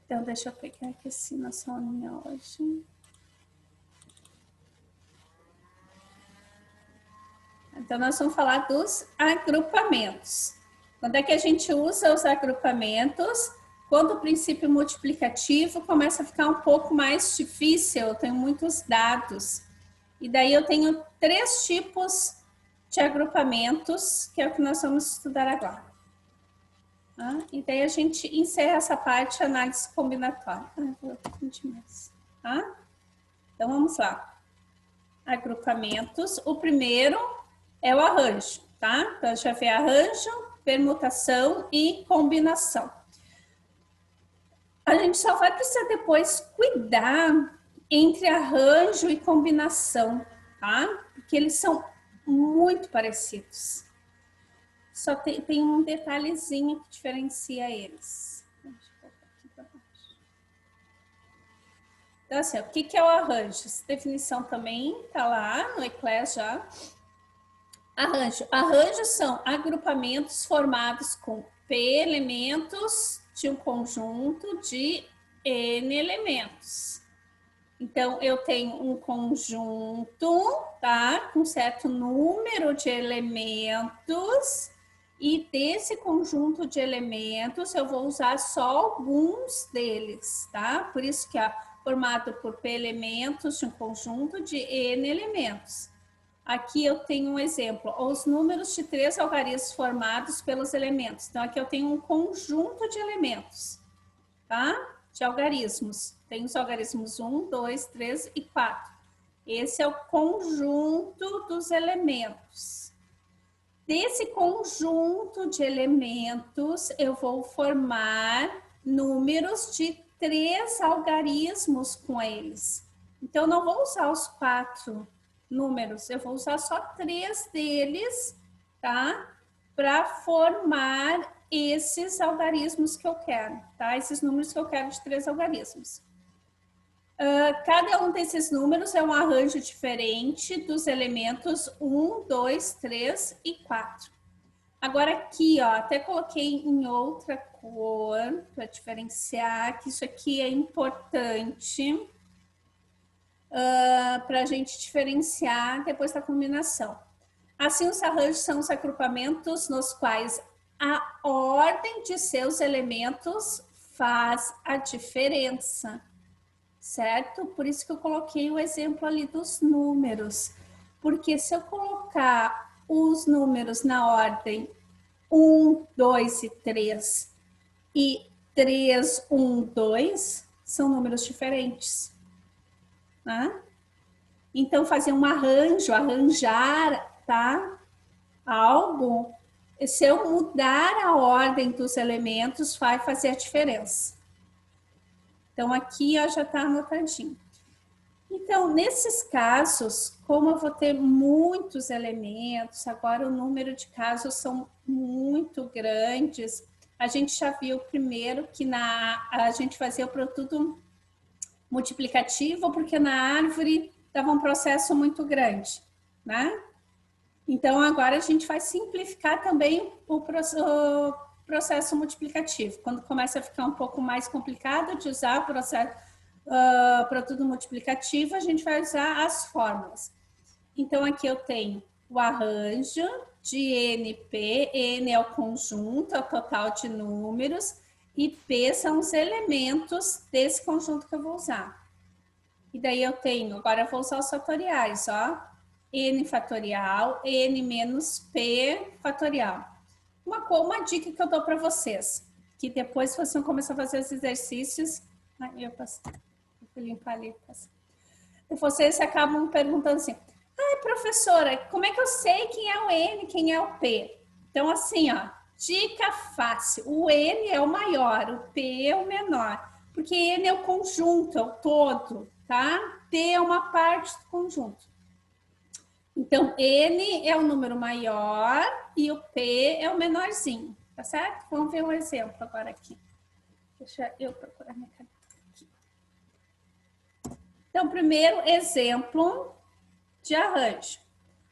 Então, deixa eu pegar aqui assim na sua linha hoje. Então, nós vamos falar dos agrupamentos. Quando é que a gente usa os agrupamentos? Quando o princípio multiplicativo começa a ficar um pouco mais difícil, eu tenho muitos dados. E daí eu tenho 3 tipos de agrupamentos, que é o que nós vamos estudar agora. E daí a gente encerra essa parte de análise combinatória. Então vamos lá. Agrupamentos. O primeiro é o arranjo, tá? Então a gente vai ver arranjo, permutação e combinação. A gente só vai precisar depois cuidar entre arranjo e combinação, tá? Porque eles são muito parecidos. Só tem um detalhezinho que diferencia eles. Deixa eu colocar aqui para baixo. Então, assim, o que é o arranjo? Essa definição também está lá no Eclair já. Arranjo. Arranjos são agrupamentos formados com P elementos de um conjunto de N elementos. Então, eu tenho um conjunto, tá? Com certo número de elementos. E desse conjunto de elementos, eu vou usar só alguns deles, tá? Por isso que é formado por P elementos de um conjunto de N elementos. Aqui eu tenho um exemplo, os números de 3 algarismos formados pelos elementos. Então, aqui eu tenho um conjunto de elementos, tá? De algarismos. Tem os algarismos 1, 2, 3 e 4. Esse é o conjunto dos elementos. Desse conjunto de elementos, eu vou formar números de 3 algarismos com eles. Então, eu não vou usar os 4 números, eu vou usar só 3 deles, tá? Para formar esses algarismos que eu quero, tá? Esses números que eu quero de 3 algarismos. Cada um desses números é um arranjo diferente dos elementos 1, 2, 3 e 4. Agora aqui, ó, até coloquei em outra cor para diferenciar, que isso aqui é importante para a gente diferenciar depois da combinação. Assim, os arranjos são os agrupamentos nos quais a ordem de seus elementos faz a diferença, certo? Por isso que eu coloquei o exemplo ali dos números, porque se eu colocar os números na ordem 1, 2 e 3 e 3, 1, 2 são números diferentes, né? Então, fazer um arranjo, arranjar, tá? Algo, se eu mudar a ordem dos elementos, vai fazer a diferença. Então, aqui ó, já está anotadinho. Então, nesses casos, como eu vou ter muitos elementos, agora o número de casos são muito grandes, a gente já viu primeiro que a gente fazia o produto multiplicativo, porque na árvore dava um processo muito grande, né? Então, agora a gente vai simplificar também o processo multiplicativo. Quando começa a ficar um pouco mais complicado de usar o processo produto multiplicativo, a gente vai usar as fórmulas. Então, aqui eu tenho o arranjo de NP, N é o conjunto, é o total de números, e P são os elementos desse conjunto que eu vou usar. E daí eu tenho, agora eu vou usar os fatoriais, ó. N fatorial, N menos P fatorial. Uma dica que eu dou para vocês, que depois vocês vão começar a fazer os exercícios. Eu vou limpar ali. Vocês acabam perguntando assim, professora, como é que eu sei quem é o N, quem é o P? Então, assim, ó, dica fácil. O N é o maior, o P é o menor. Porque N é o conjunto, é o todo, tá? P é uma parte do conjunto. Então, N é o número maior e o P é o menorzinho, tá certo? Vamos ver um exemplo agora aqui. Deixa eu procurar minha caneta aqui. Então, primeiro exemplo de arranjo.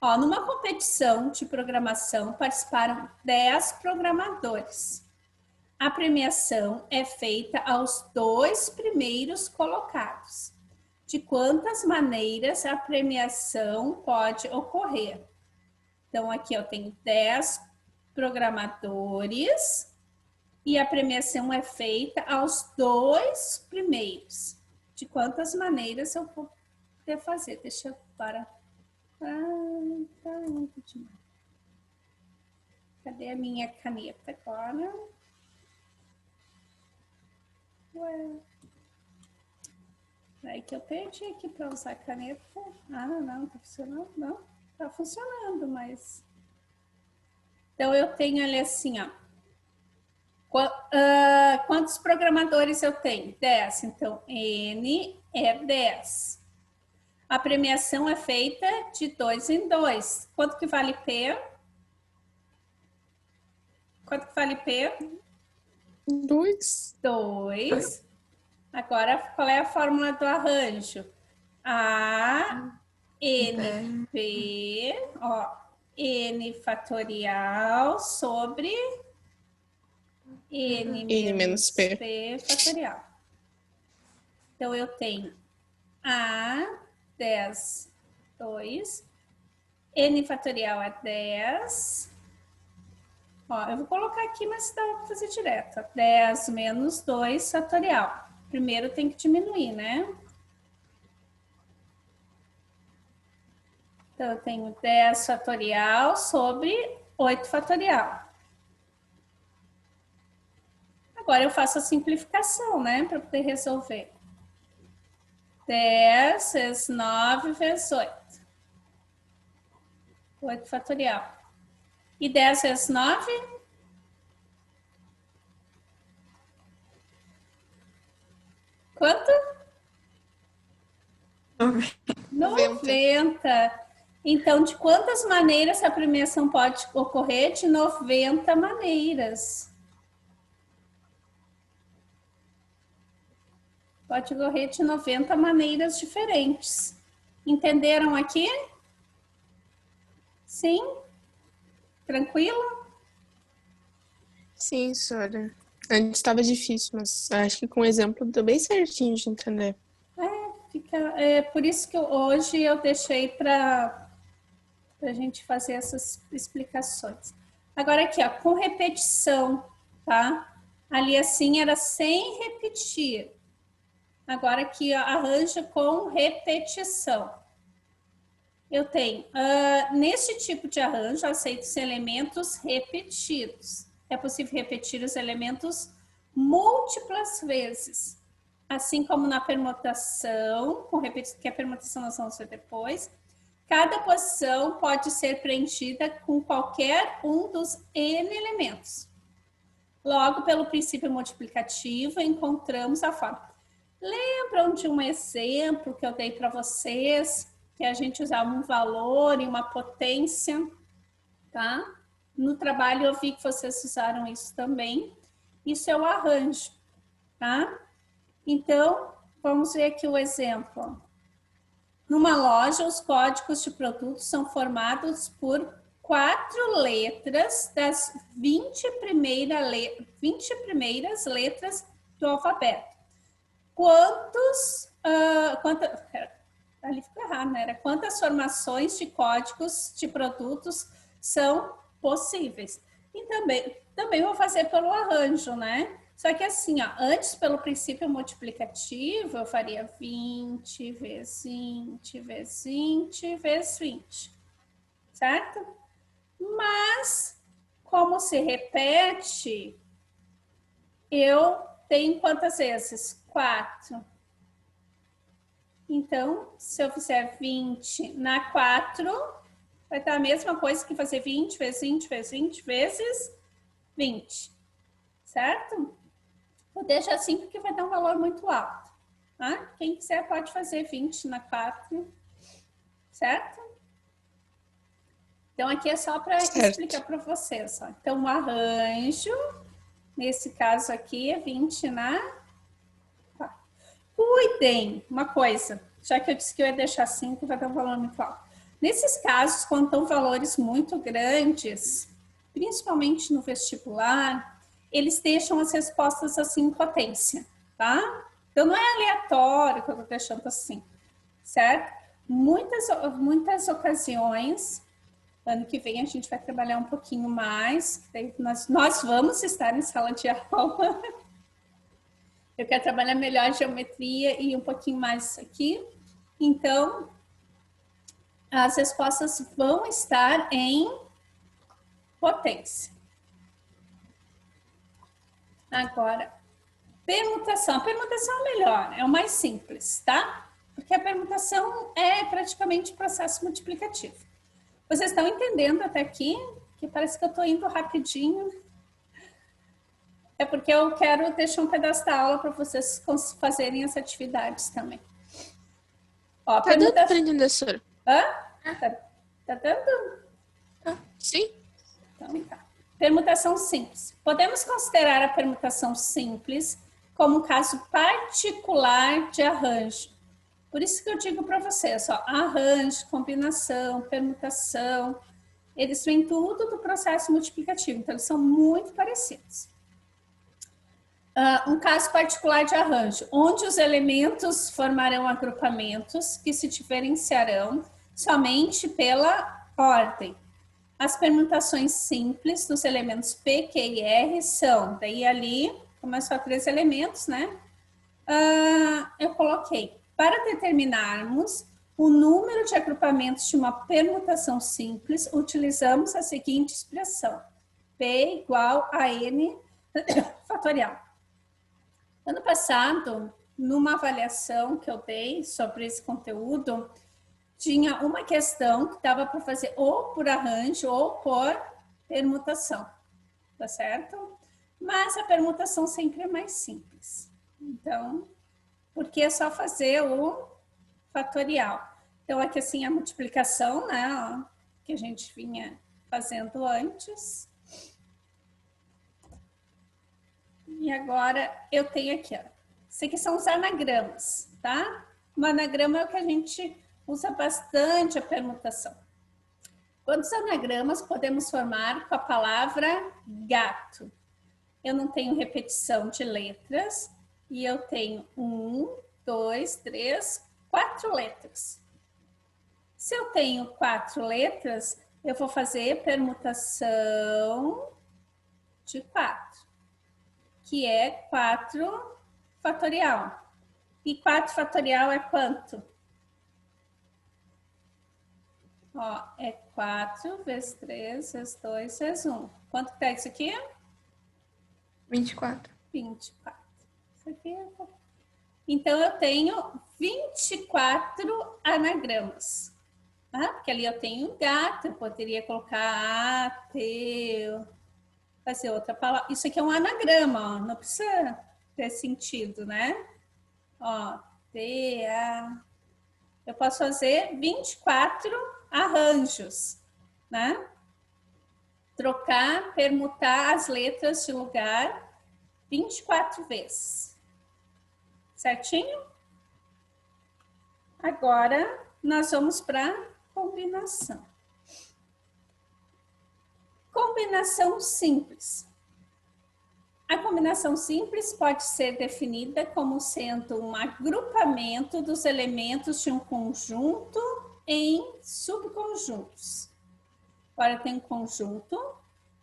Ó, numa competição de programação participaram 10 programadores. a premiação é feita aos 2 primeiros colocados. De quantas maneiras a premiação pode ocorrer? Então, aqui eu tenho 10 programadores e a premiação é feita aos 2 primeiros. De quantas maneiras eu vou poder fazer? Deixa eu parar. Cadê a minha caneta agora? Ué. Aí que eu perdi aqui para usar a caneta. Ah, não, tá funcionando? Não, tá funcionando, mas... Então, eu tenho ali assim, ó. Quantos programadores eu tenho? 10. Então, N é 10. A premiação é feita de 2 em 2. Quanto que vale P? Quanto que vale P? 2. 2. Agora, qual é a fórmula do arranjo? A, N, P, ó, N fatorial sobre N menos P fatorial. Então, eu tenho A, 10, 2, N fatorial é 10. Ó, eu vou colocar aqui, mas dá para fazer direto. 10 menos 2 fatorial. Primeiro tem que diminuir, né? Então, eu tenho 10 fatorial sobre 8 fatorial. Agora, eu faço a simplificação, né? Para poder resolver. 10 vezes 9 vezes 8. 8 fatorial. E 10 vezes 9? Quanto? 90. Então, de quantas maneiras a premiação pode ocorrer? De 90 maneiras. Pode ocorrer de 90 maneiras diferentes. Entenderam aqui? Sim? Tranquilo? Sim, senhora. Antes estava difícil, mas acho que com o exemplo deu bem certinho de entender. É por isso que hoje eu deixei para a gente fazer essas explicações. Agora aqui, ó, com repetição, tá? Ali assim era sem repetir. Agora aqui, ó, arranja com repetição. Eu tenho, nesse tipo de arranjo, aceito os elementos repetidos. É possível repetir os elementos múltiplas vezes. Assim como na permutação, que a permutação nós vamos ver depois, cada posição pode ser preenchida com qualquer um dos N elementos. Logo, pelo princípio multiplicativo, encontramos a forma. Lembram de um exemplo que eu dei para vocês, que a gente usava um valor e uma potência, tá? No trabalho eu vi que vocês usaram isso também. Isso é o arranjo, tá? Então, vamos ver aqui o exemplo. Numa loja, os códigos de produtos são formados por 4 letras das 20 primeiras letras do alfabeto. Ali ficou errado, né? Quantas formações de códigos de produtos são possíveis? E também vou fazer pelo arranjo, né? Só que assim, ó, antes, pelo princípio multiplicativo, eu faria 20 vezes 20 vezes 20 vezes 20, certo? Mas, como se repete, eu tenho quantas vezes? 4. Então, se eu fizer 20 na 4, vai dar a mesma coisa que fazer 20 vezes 20 vezes 20 vezes 20, certo? Vou deixar assim porque vai dar um valor muito alto, tá? Quem quiser pode fazer 20 na 4, certo? Então, aqui é só para explicar para vocês. Ó. Então, o arranjo, nesse caso aqui, é 20 na 4. Cuidem, uma coisa, já que eu disse que eu ia deixar 5, vai dar um valor muito alto. Nesses casos, quando estão valores muito grandes, principalmente no vestibular, eles deixam as respostas assim em potência, tá? Então não é aleatório que eu tô deixando assim, certo? Muitas ocasiões, ano que vem a gente vai trabalhar um pouquinho mais, nós vamos estar em sala de aula. Eu quero trabalhar melhor a geometria e um pouquinho mais aqui. Então, as respostas vão estar em potência. Agora, permutação. A permutação é melhor, é o mais simples, tá? Porque a permutação é praticamente processo multiplicativo. Vocês estão entendendo até aqui? Que parece que eu estou indo rapidinho. É porque eu quero deixar um pedaço da aula para vocês fazerem as atividades também. Ó, Tá dando pra entender, professora? Hã? Tá dando? Sim. Então tá. Permutação simples. Podemos considerar a permutação simples como um caso particular de arranjo. Por isso que eu digo para vocês, ó, arranjo, combinação, permutação, eles vêm tudo do processo multiplicativo, então eles são muito parecidos. Um caso particular de arranjo, onde os elementos formarão agrupamentos que se diferenciarão somente pela ordem. As permutações simples dos elementos P, Q e R são, daí ali, como é só 3 elementos, né? Eu coloquei, para determinarmos o número de agrupamentos de uma permutação simples, utilizamos a seguinte expressão, P igual a N fatorial. Ano passado, numa avaliação que eu dei sobre esse conteúdo, tinha uma questão que dava para fazer ou por arranjo ou por permutação, tá certo? Mas a permutação sempre é mais simples. Então, porque é só fazer o fatorial. Então, aqui assim, a multiplicação, né, ó, que a gente vinha fazendo antes. E agora eu tenho aqui, ó. Isso aqui são os anagramas, tá? O anagrama é o que a gente usa bastante a permutação. Quantos anagramas podemos formar com a palavra gato? Eu não tenho repetição de letras e eu tenho 1, 2, 3, 4 letras. Se eu tenho 4 letras, eu vou fazer permutação de 4, que é 4 fatorial. E 4 fatorial é quanto? Ó, é 4 vezes 3 vezes 2 vezes 1. Quanto que tá isso aqui? 24. 24. Isso aqui é... Então, eu tenho 24 anagramas. Tá? Porque ali eu tenho gato, eu poderia colocar ateu, fazer outra palavra. Isso aqui é um anagrama, ó, não precisa ter sentido, né? Ó, tea. Eu posso fazer 24 arranjos, né? Trocar, permutar as letras de lugar 24 vezes. Certinho? Agora, nós vamos para combinação. Combinação simples. A combinação simples pode ser definida como sendo um agrupamento dos elementos de um conjunto em subconjuntos. Agora tem um conjunto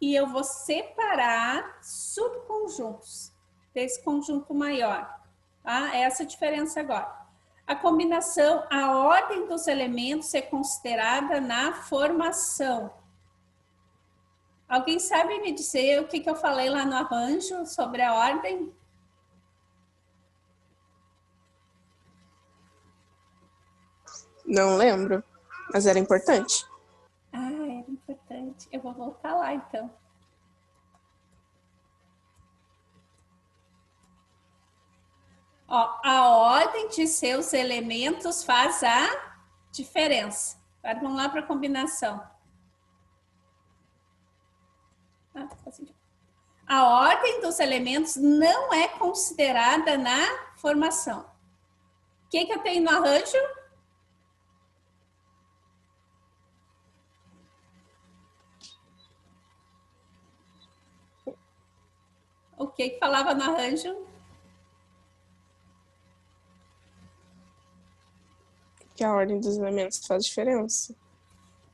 e eu vou separar subconjuntos desse conjunto maior. Tá? Essa é a diferença agora. A combinação, a ordem dos elementos é considerada na formação. Alguém sabe me dizer o que eu falei lá no arranjo sobre a ordem? Não lembro, mas era importante. Ah, era importante. Eu vou voltar lá, então. Ó, a ordem de seus elementos faz a diferença. Agora vamos lá para a combinação. A ordem dos elementos não é considerada na formação. O que eu tenho no arranjo? O que falava no arranjo? Que a ordem dos elementos faz diferença.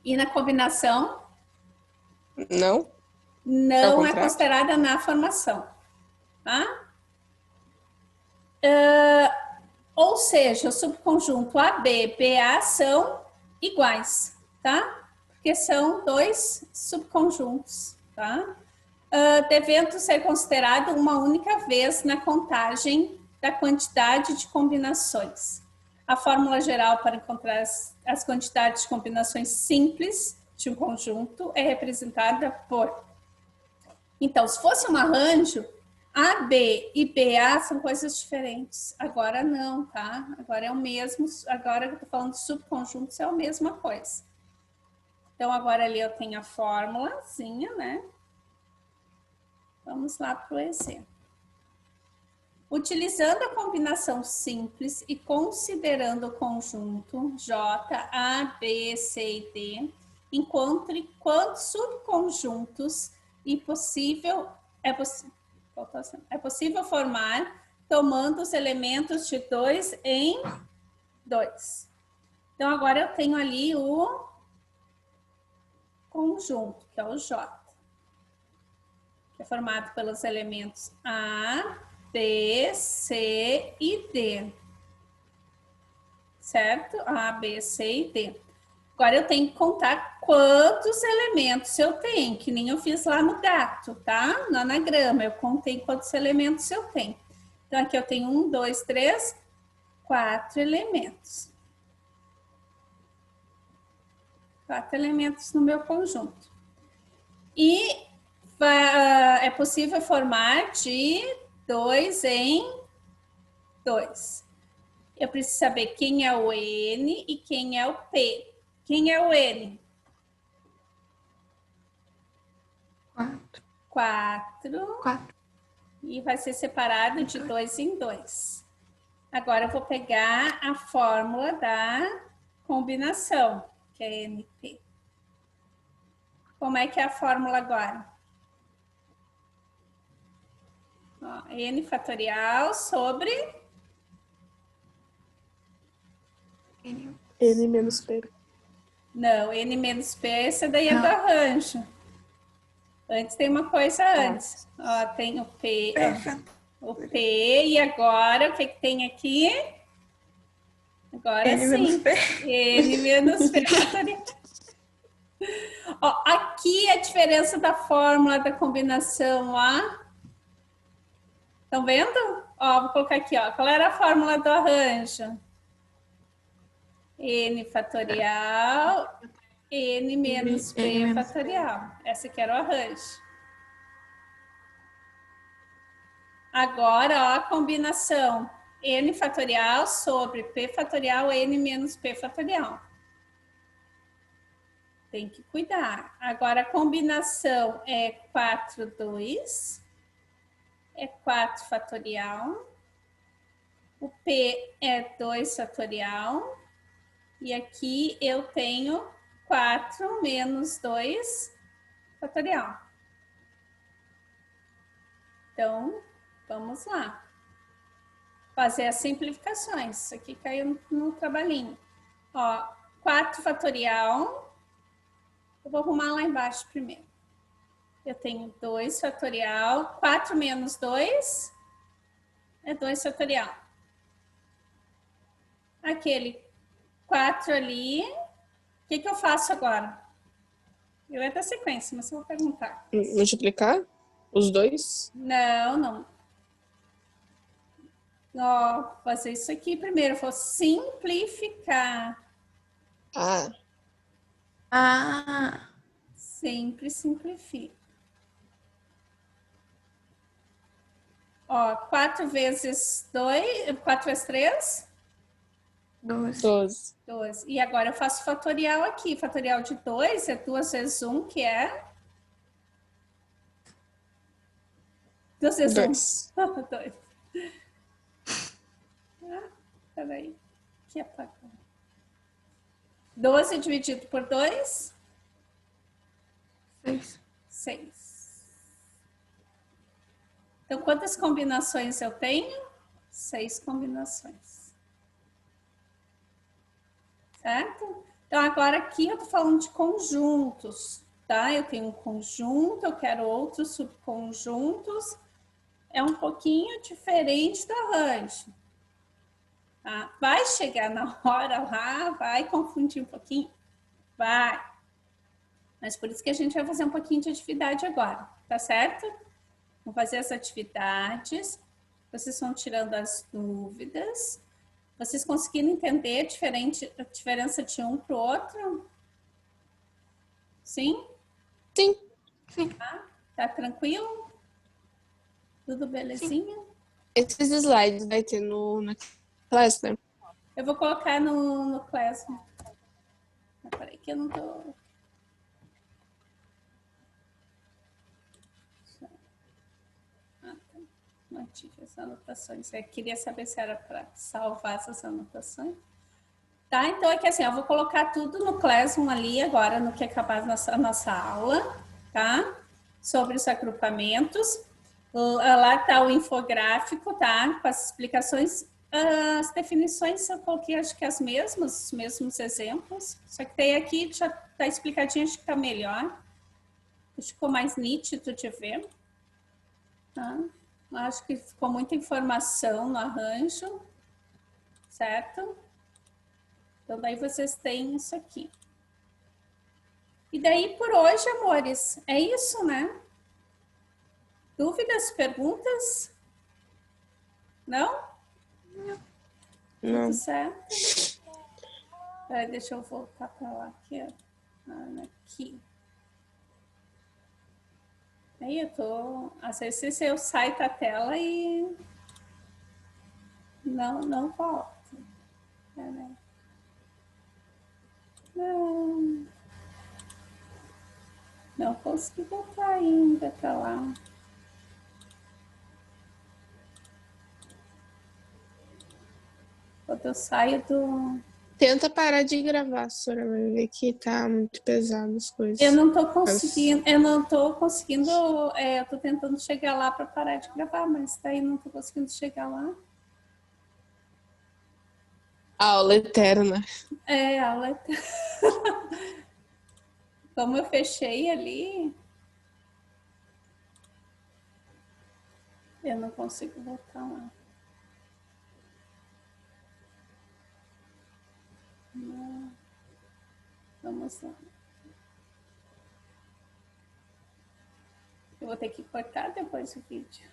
E na combinação? Não? Não é considerada na formação, tá? Ou seja, o subconjunto AB e BA são iguais, tá? Porque são dois subconjuntos, tá? Devendo ser considerado uma única vez na contagem da quantidade de combinações. A fórmula geral para encontrar as quantidades de combinações simples de um conjunto é representada por... Então, se fosse um arranjo, AB e BA são coisas diferentes. Agora não, tá? Agora é o mesmo. Agora que eu tô falando de subconjuntos, é a mesma coisa. Então, agora ali eu tenho a fórmulazinha, né? Vamos lá para o exemplo. Utilizando a combinação simples e considerando o conjunto J, A, B, C e D, encontre quantos subconjuntos e é possível formar tomando os elementos de 2 em 2. Então, agora eu tenho ali o conjunto, que é o J, que é formado pelos elementos A, B, C e D. Certo? A, B, C e D. Agora eu tenho que contar quantos elementos eu tenho, que nem eu fiz lá no gato, tá? No anagrama, eu contei quantos elementos eu tenho. Então, aqui eu tenho 1, 2, 3, 4 elementos. 4 elementos no meu conjunto. E é possível formar de 2 em 2. Eu preciso saber quem é o N e quem é o P. Quem é o N? 4. E vai ser separado de 2 em 2. Agora eu vou pegar a fórmula da combinação, que é NP. Como é que é a fórmula agora? Ó, N fatorial sobre... N menos P. Não, N menos P, essa daí é do arranjo. Antes tem uma coisa antes. Ó, tem o P. Ó, o P. E agora, o que que tem aqui? Agora N sim. menos P. N menos P fatorial. Ó, aqui a diferença da fórmula da combinação, ó. Estão vendo? Ó, vou colocar aqui, ó. Qual era a fórmula do arranjo? N fatorial, N menos P fatorial. Essa aqui era o arranjo. Agora, ó, a combinação N fatorial sobre P fatorial, N menos P fatorial. Tem que cuidar. Agora, a combinação é 4, 2. É 4 fatorial. O P é 2 fatorial. E aqui eu tenho 4 menos 2 fatorial. Então, vamos lá. Fazer as simplificações. Isso aqui caiu no trabalhinho. Ó, 4 fatorial. Eu vou arrumar lá embaixo primeiro. Eu tenho 2 fatorial. 4 menos 2 é 2 fatorial. Aquele 4 ali. O que que eu faço agora? Eu ia dar sequência, mas eu vou perguntar. Multiplicar os dois? Não, não. Ó, fazer isso aqui primeiro. Eu vou simplificar. Sempre simplifico. Ó, 4 vezes 2, 4 vezes 3? 12. 12. E agora eu faço fatorial aqui. Fatorial de 2 é 2 vezes 1, que é? 2 vezes 1. 2. Peraí. Aqui apagou. 12 dividido por 2? 6. 6. Então, quantas combinações eu tenho? 6 combinações. Certo? Então, agora aqui eu tô falando de conjuntos, tá? Eu tenho um conjunto, eu quero outros subconjuntos. É um pouquinho diferente do arranjo. Tá? Vai chegar na hora lá, vai confundir um pouquinho? Vai. Mas por isso que a gente vai fazer um pouquinho de atividade agora, tá certo? Vamos fazer as atividades. Vocês vão tirando as dúvidas. Vocês conseguiram entender a diferença de um para o outro? Sim? Sim. Tá tranquilo? Tudo belezinha? Esses slides vai ter na classe, né? Eu vou colocar no Classroom. Peraí que eu não tô... Não tive as anotações. Eu queria saber se era para salvar essas anotações. Tá, então é que assim, eu vou colocar tudo no Classroom ali agora, no que acabar a nossa aula, tá? Sobre os agrupamentos. Lá tá o infográfico, tá? Com as explicações. As definições eu coloquei, acho que as mesmas, os mesmos exemplos. Só que tem aqui, já tá explicadinho, acho que tá melhor. Acho que ficou mais nítido de ver. Tá? Acho que ficou muita informação no arranjo, certo? Então, daí vocês têm isso aqui. E daí, por hoje, amores, é isso, né? Dúvidas, perguntas? Não? Não. Tudo certo? Peraí, deixa eu voltar para lá aqui, ó. Aqui. Aí eu tô... Às vezes eu saio da tela e... Não volto. Peraí. Não consegui voltar ainda para lá. Quando eu saio do... Tenta parar de gravar, a senhora vai ver que tá muito pesado as coisas. Eu não tô conseguindo, eu tô tentando chegar lá para parar de gravar, mas daí não tô conseguindo chegar lá. Aula eterna. É, aula. Como eu fechei ali, eu não consigo voltar lá. Não. Vamos lá. Eu vou ter que cortar depois o vídeo.